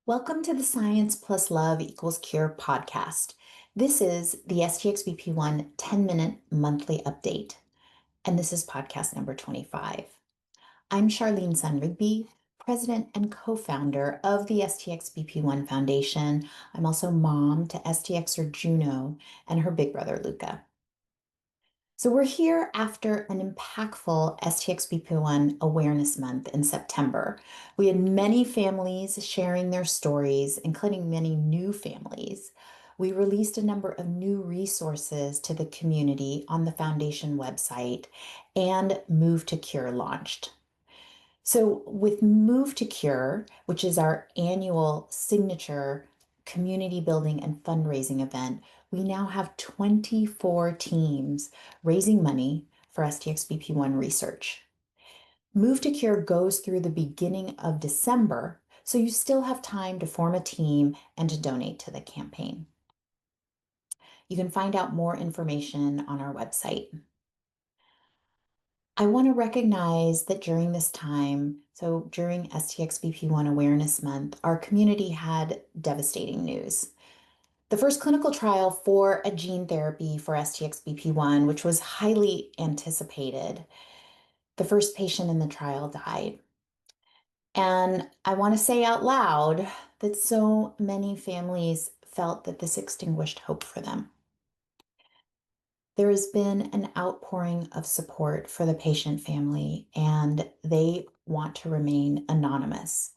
Welcome to the Science Plus Love Equals Cure podcast. This is the STXBP1 10-minute monthly update, and this is podcast number 25. I'm Charlene Sun-Rigby, president and co-founder of the STXBP1 Foundation. I'm also mom to STXer Juno and her big brother, Luca. So we're here after an impactful STXBP1 Awareness Month in September. We had many families sharing their stories, including many new families. We released a number of new resources to the community on the foundation website, and Move to Cure launched. So with Move to Cure, which is our annual signature community building and fundraising event, we now have 24 teams raising money for STXBP1 research. Move to Cure goes through the beginning of December, so you still have time to form a team and to donate to the campaign. You can find out more information on our website. I want to recognize that during this time, so during STXBP1 Awareness Month, our community had devastating news. The first clinical trial for a gene therapy for STXBP1, which was highly anticipated, the first patient in the trial died. And I want to say out loud that so many families felt that this extinguished hope for them. There has been an outpouring of support for the patient family, and they want to remain anonymous.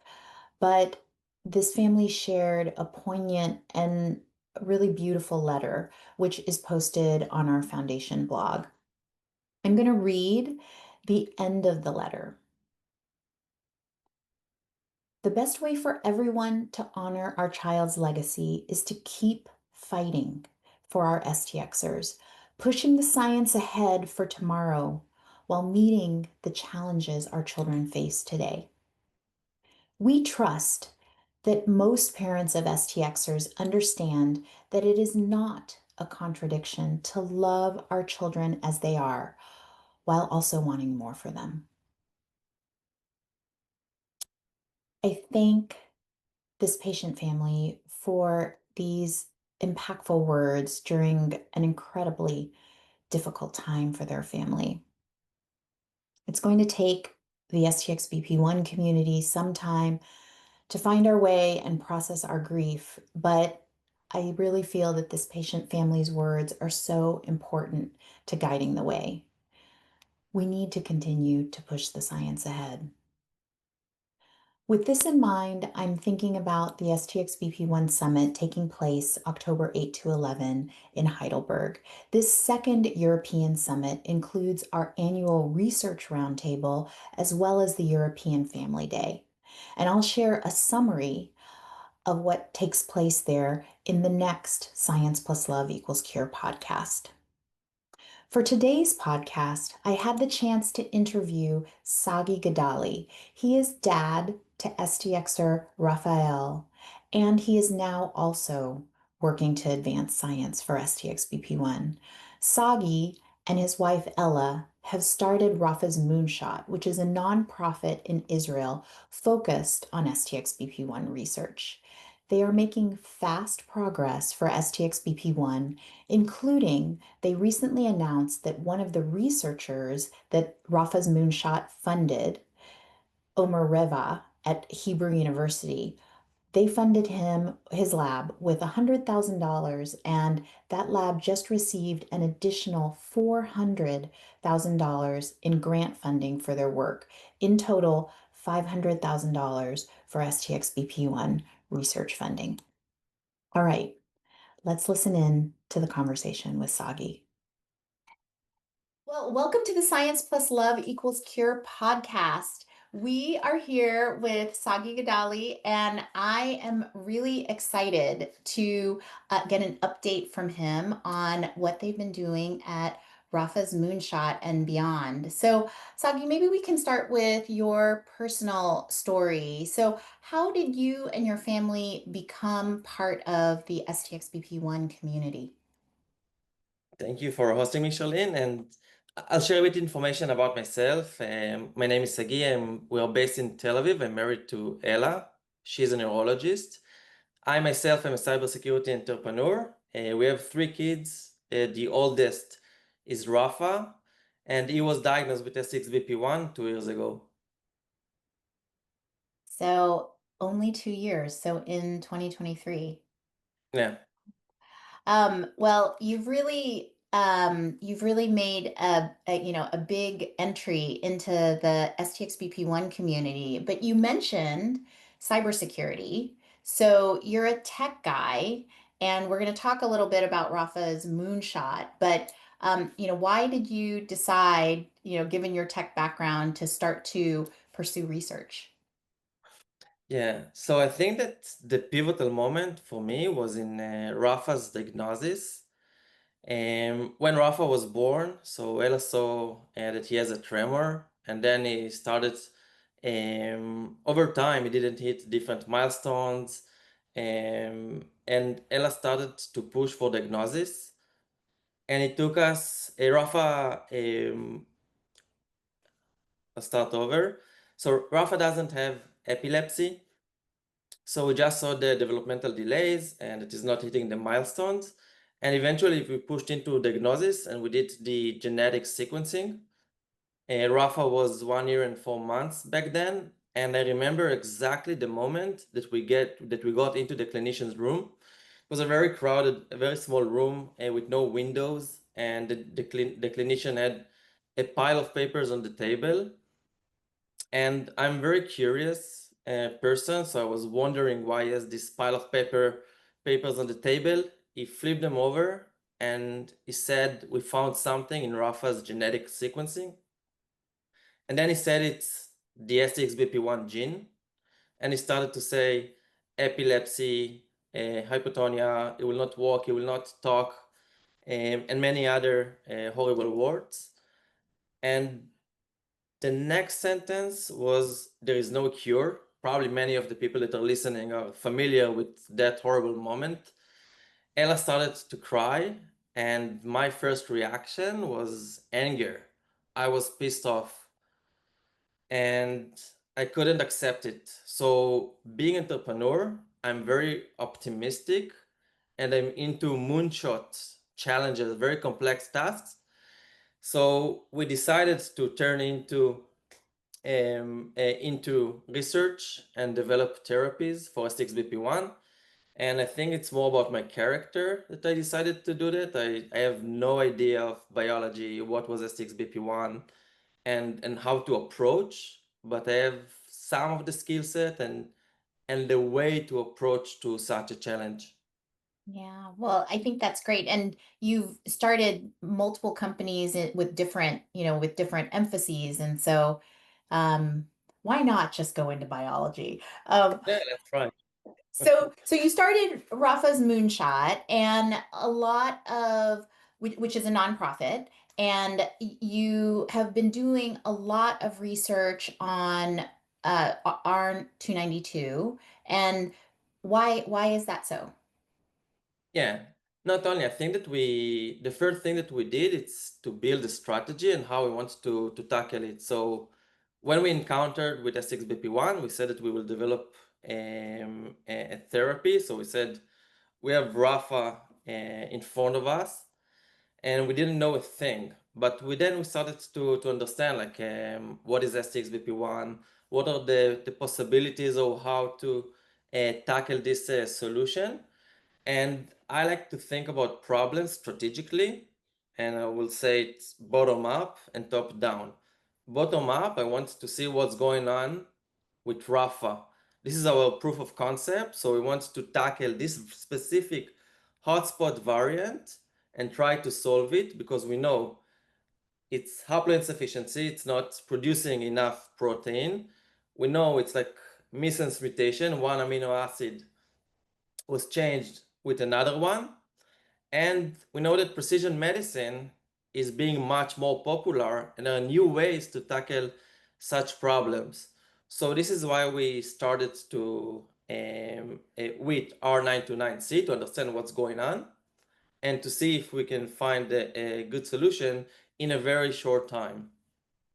But this family shared a poignant and really beautiful letter, which is posted on our foundation blog. I'm going to read the end of the letter. The best way for everyone to honor our child's legacy is to keep fighting for our STXers, pushing the science ahead for tomorrow while meeting the challenges our children face today. We trust that most parents of STXers understand that it is not a contradiction to love our children as they are, while also wanting more for them. I thank this patient family for these impactful words during an incredibly difficult time for their family. It's going to take the STXBP1 community some time to find our way and process our grief, but I really feel that this patient family's words are so important to guiding the way. We need to continue to push the science ahead. With this in mind, I'm thinking about the STXBP1 Summit taking place October 8 to 11 in Heidelberg. This second European Summit includes our annual research roundtable as well as the European Family Day. And I'll share a summary of what takes place there in the next Science Plus Love Equals Cure podcast. For today's podcast, I had the chance to interview Sagi Gidali. He is dad to STXer Rafael, and he is now also working to advance science for STXBP1. Sagi and his wife Ella have started Rafa's Moonshot, which is a nonprofit in Israel focused on STXBP1 research. They are making fast progress for STXBP1, including they recently announced that one of the researchers that Rafa's Moonshot funded, Omer Reva at Hebrew University, they funded his lab with $100,000, and that lab just received an additional $400,000 in grant funding for their work. In total, $500,000 for STXBP1 research funding. All right, let's listen in to the conversation with Sagi. Well, welcome to the Science Plus Love Equals Cure podcast. We are here with Sagi Gidali, and I am really excited to get an update from him on what they've been doing at Rafa's Moonshot and beyond. So, Sagi, maybe we can start with your personal story. So, how did you and your family become part of the STXBP1 community? Thank you for hosting me, Charlene, and I'll share a bit information about myself. My name is Sagi. We are based in Tel Aviv. I'm married to Ella. She's a neurologist. I myself am a cybersecurity entrepreneur. We have 3 kids. The oldest is Rafa, and he was diagnosed with STXBP1 2 years ago. So only 2 years. So in 2023. Yeah. Well, you've really made a big entry into the STXBP1 community, but you mentioned cybersecurity. So you're a tech guy, and we're going to talk a little bit about Rafa's Moonshot, but why did you decide, given your tech background, to start to pursue research? Yeah, so I think that the pivotal moment for me was in Rafa's diagnosis. When Rafa was born, so Ella saw that he has a tremor, and then he started, over time, he didn't hit different milestones, and Ella started to push for diagnosis. And it took us, Rafa, I'll start over. So Rafa doesn't have epilepsy. So we just saw the developmental delays and it is not hitting the milestones. And eventually we pushed into diagnosis and we did the genetic sequencing. Rafa was 1 year and 4 months back then. And I remember exactly the moment that we got into the clinician's room. It was a very crowded, a very small room with no windows. And the clinician had a pile of papers on the table. And I'm very curious person, so I was wondering why he has this pile of papers on the table. He flipped them over and he said, "We found something in Rafa's genetic sequencing." And then he said it's the STXBP1 gene. And he started to say epilepsy, hypotonia, he will not walk, he will not talk, and many other horrible words. And the next sentence was, "There is no cure." Probably many of the people that are listening are familiar with that horrible moment. Ella started to cry, and my first reaction was anger. I was pissed off, and I couldn't accept it. So, being an entrepreneur, I'm very optimistic, and I'm into moonshot challenges, very complex tasks. So, we decided to turn into research and develop therapies for STXBP1. And I think it's more about my character that I decided to do that. I have no idea of biology, what was STXBP1 and how to approach, but I have some of the skill set and the way to approach to such a challenge. Yeah, well, I think that's great. And you've started multiple companies with different emphases. And so, um, why not just go into biology? Yeah, let's try. So you started Rafa's Moonshot, and which is a nonprofit, and you have been doing a lot of research on R292. And why is that so? Yeah, not only I think that the first thing that we did is to build a strategy and how we want to tackle it. So when we encountered with S6BP1, we said that we will develop a therapy. So we said we have Rafa in front of us, and we didn't know a thing. But we started to understand like what is STXBP1, what are the possibilities of how to tackle this solution. And I like to think about problems strategically, and I will say it's bottom up and top down. Bottom up, I want to see what's going on with Rafa. This is our proof of concept, so we want to tackle this specific hotspot variant and try to solve it because we know it's haploinsufficiency, it's not producing enough protein. We know it's like missense mutation, one amino acid was changed with another one. And we know that precision medicine is being much more popular and there are new ways to tackle such problems. So this is why we started to with R929C to understand what's going on and to see if we can find a good solution in a very short time.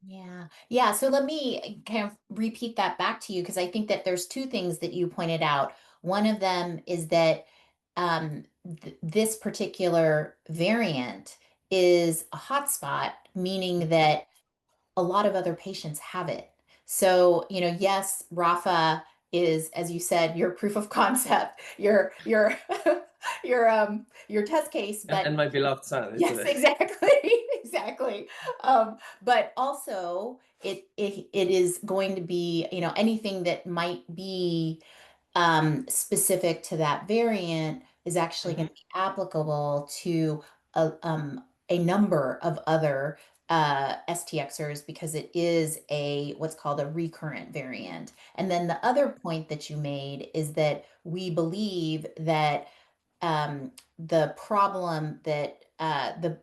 Yeah. Yeah. So let me kind of repeat that back to you because I think that there's two things that you pointed out. One of them is that this particular variant is a hotspot, meaning that a lot of other patients have it. So, yes, Rafa is, as you said, your proof of concept, your your test case, but And my beloved son, yes, literally. exactly, exactly. But also it is going to be, anything that might be specific to that variant is actually going Mhm. to be applicable to a number of other STXers because it is a what's called a recurrent variant. And then the other point that you made is that we believe that the problem that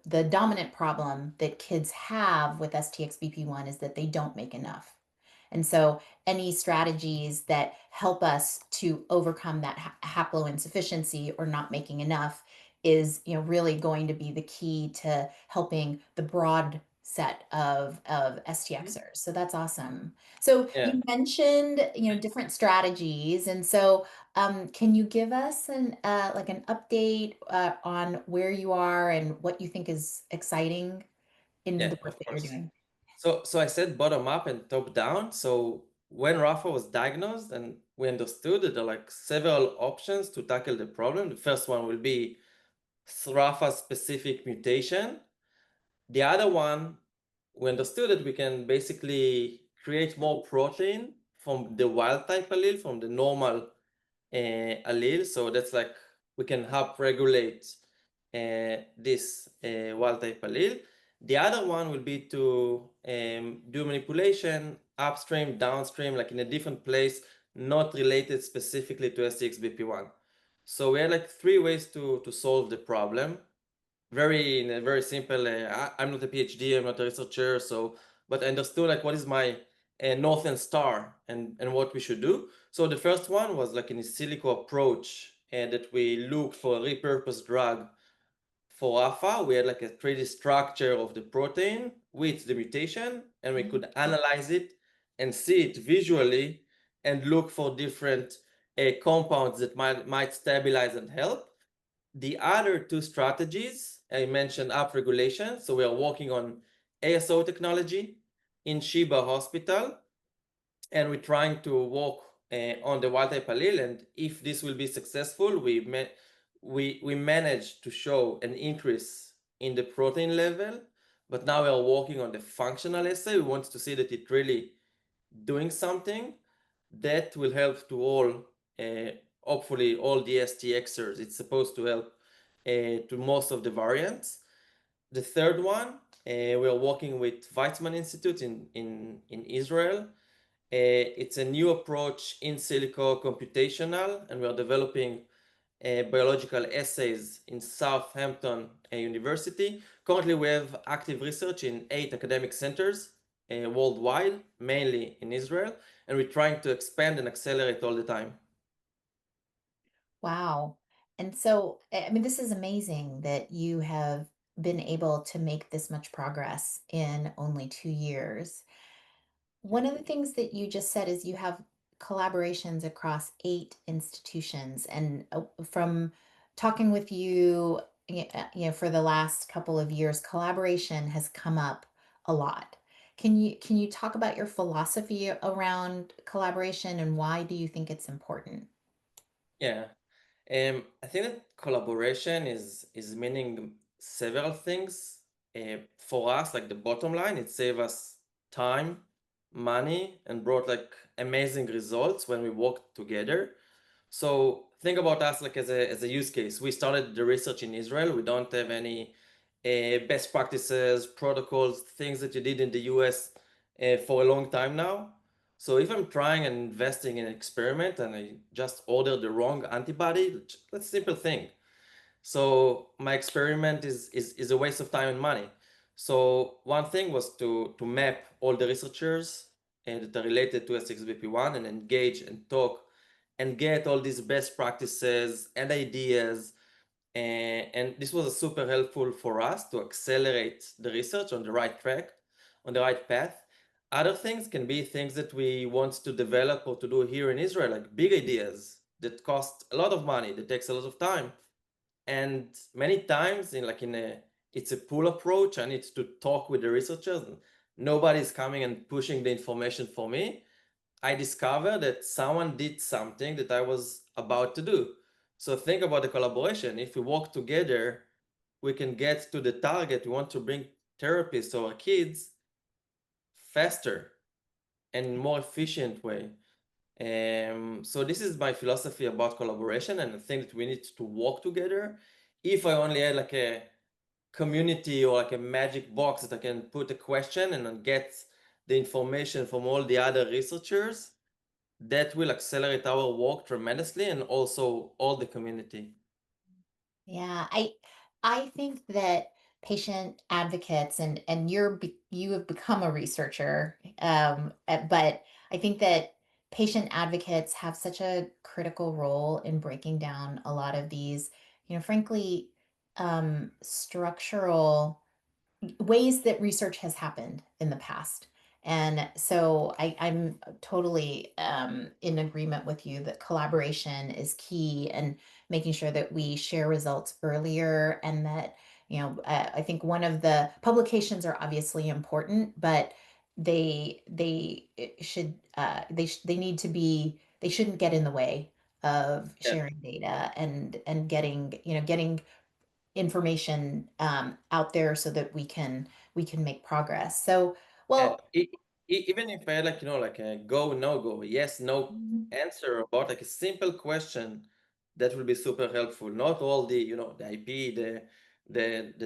the dominant problem that kids have with STXBP1 is that they don't make enough. And so any strategies that help us to overcome that haploinsufficiency or not making enough is, really going to be the key to helping the broad set of Mhm. STXers. So that's awesome. So Yeah, you mentioned, different strategies. And so can you give us an update on where you are and what you think is exciting in yeah, the work of that you're course. doing? So I said bottom up and top down. So when Rafa was diagnosed and we understood that there are like several options to tackle the problem. The first one will be Rafa specific mutation. The other one, we understood that we can basically create more protein from the wild type allele, from the normal allele. So that's like we can help regulate this wild type allele. The other one will be to do manipulation upstream, downstream, like in a different place, not related specifically to STXBP1. So we had like three ways to solve the problem. Very in a very simple. I'm not a PhD, I'm not a researcher, so but I understood like what is my northern star and what we should do. So the first one was like an in silico approach, and that we looked for a repurposed drug for alpha. We had like a 3D structure of the protein with the mutation, and we could analyze it and see it visually and look for different compounds that might stabilize and help. The other two strategies I mentioned upregulation. So we are working on ASO technology in Sheba Hospital, and we're trying to work on the wild type allele. And if this will be successful, we managed to show an increase in the protein level. But now we are working on the functional assay. We want to see that it really doing something that will help to all, hopefully all the STXers. It's supposed to help to most of the variants. The third one, we are working with Weizmann Institute in Israel. It's a new approach in silico computational, and we are developing biological assays in Southampton University. Currently, we have active research in 8 academic centers worldwide, mainly in Israel, and we're trying to expand and accelerate all the time. Wow. And so, I mean, this is amazing that you have been able to make this much progress in only 2 years. One of the things that you just said is you have collaborations across 8 institutions. And from talking with you, for the last couple of years, collaboration has come up a lot. Can you talk about your philosophy around collaboration and why do you think it's important? Yeah, I think that collaboration is meaning several things. For us, like the bottom line, it saved us time, money, and brought like amazing results when we worked together. So think about us like as a use case. We started the research in Israel. We don't have any best practices, protocols, things that you did in the US for a long time now. So if I'm trying and investing in an experiment and I just order the wrong antibody, that's a simple thing. So my experiment is a waste of time and money. So one thing was to map all the researchers that are related to SXBP1 and engage and talk and get all these best practices and ideas. And this was super helpful for us to accelerate the research on the right track, on the right path. Other things can be things that we want to develop or to do here in Israel, like big ideas that cost a lot of money, that takes a lot of time. And many times in a it's a pull approach. I need to talk with the researchers and nobody's coming and pushing the information for me. I discovered that someone did something that I was about to do. So think about the collaboration. If we work together, we can get to the target. We want to bring therapies to our kids faster and more efficient way. So this is my philosophy about collaboration, and I think that we need to work together. If I only had like a community or like a magic box that I can put a question and then get the information from all the other researchers, that will accelerate our work tremendously and also all the community. Yeah, I think that patient advocates and you have become a researcher, but I think that patient advocates have such a critical role in breaking down a lot of these, frankly, structural ways that research has happened in the past. And so I'm totally in agreement with you that collaboration is key and making sure that we share results earlier and that, I think one of the publications are obviously important, but they they need to be they shouldn't get in the way of Yeah. sharing data and getting information out there so that we can make progress. So, Yeah. well, Even if I had like, like a go, no go, yes, no mhm. answer about like a simple question, that will be super helpful. Not all the, the IP, the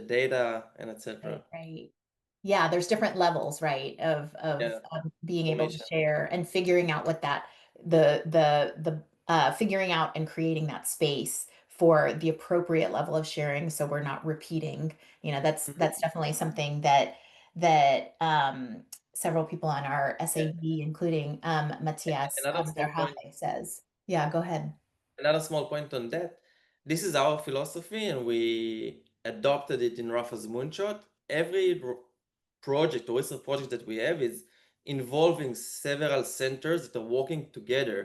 data and Right, etc. right. Yeah, there's different levels, right, Yeah. of being able to Information. share and figuring out what that the figuring out and creating that space for the appropriate level of sharing so we're not repeating. Mhm. That's definitely something that several people on our Yeah. SAV, including Matthias Another small point. Verhafe says. Yeah, go ahead. Another small point on that. This is our philosophy, and we adopted it in Rafa's Moonshot. Every project or research project that we have is involving several centers that are working together.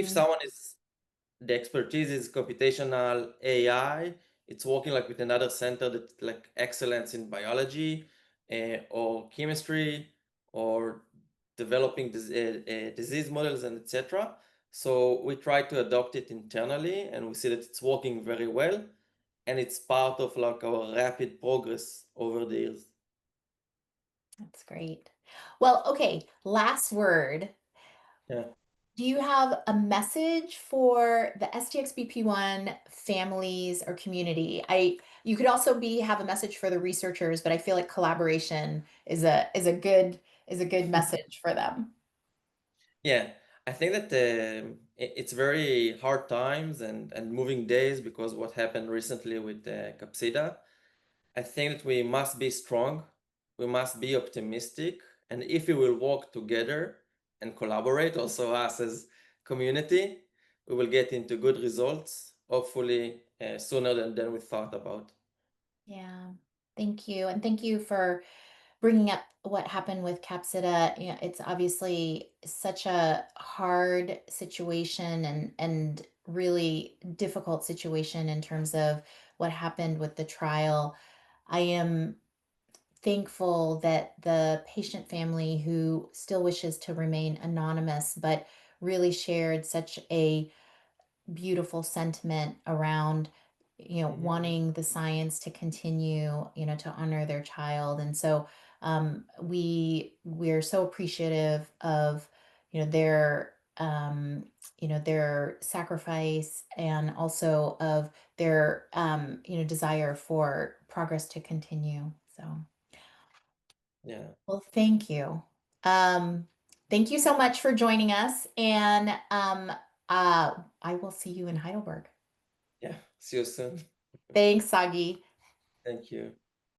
If Mhm. someone is the expertise is computational AI, it's working like with another center that like excellence in biology or chemistry or developing disease models and etc. So we try to adopt it internally and we see that it's working very well and it's part of like our rapid progress over the years. That's great. Well, okay, last word. Yeah. Do you have a message for the STXBP1 families or community? You could also have a message for the researchers, but I feel like collaboration is a good message for them. Yeah, I think that it's very hard times and moving days because what happened recently with Capsida. I think that we must be strong, we must be optimistic, and if we will work together and collaborate, also us as community, we will get into good results, hopefully sooner than we thought about. Yeah. Thank you. And thank you for bringing up what happened with Capsida. It's obviously such a hard situation and really difficult situation in terms of what happened with the trial. I am thankful that the patient family who still wishes to remain anonymous but really shared such a beautiful sentiment around Mhm. wanting the science to continue, to honor their child. And so we're so appreciative of their sacrifice and also of their desire for progress to continue. So Yeah, well, thank you. um thank you so much for joining us, and I will see you in Heidelberg. yeah. See you soon. Thanks, Sagi. Thank you.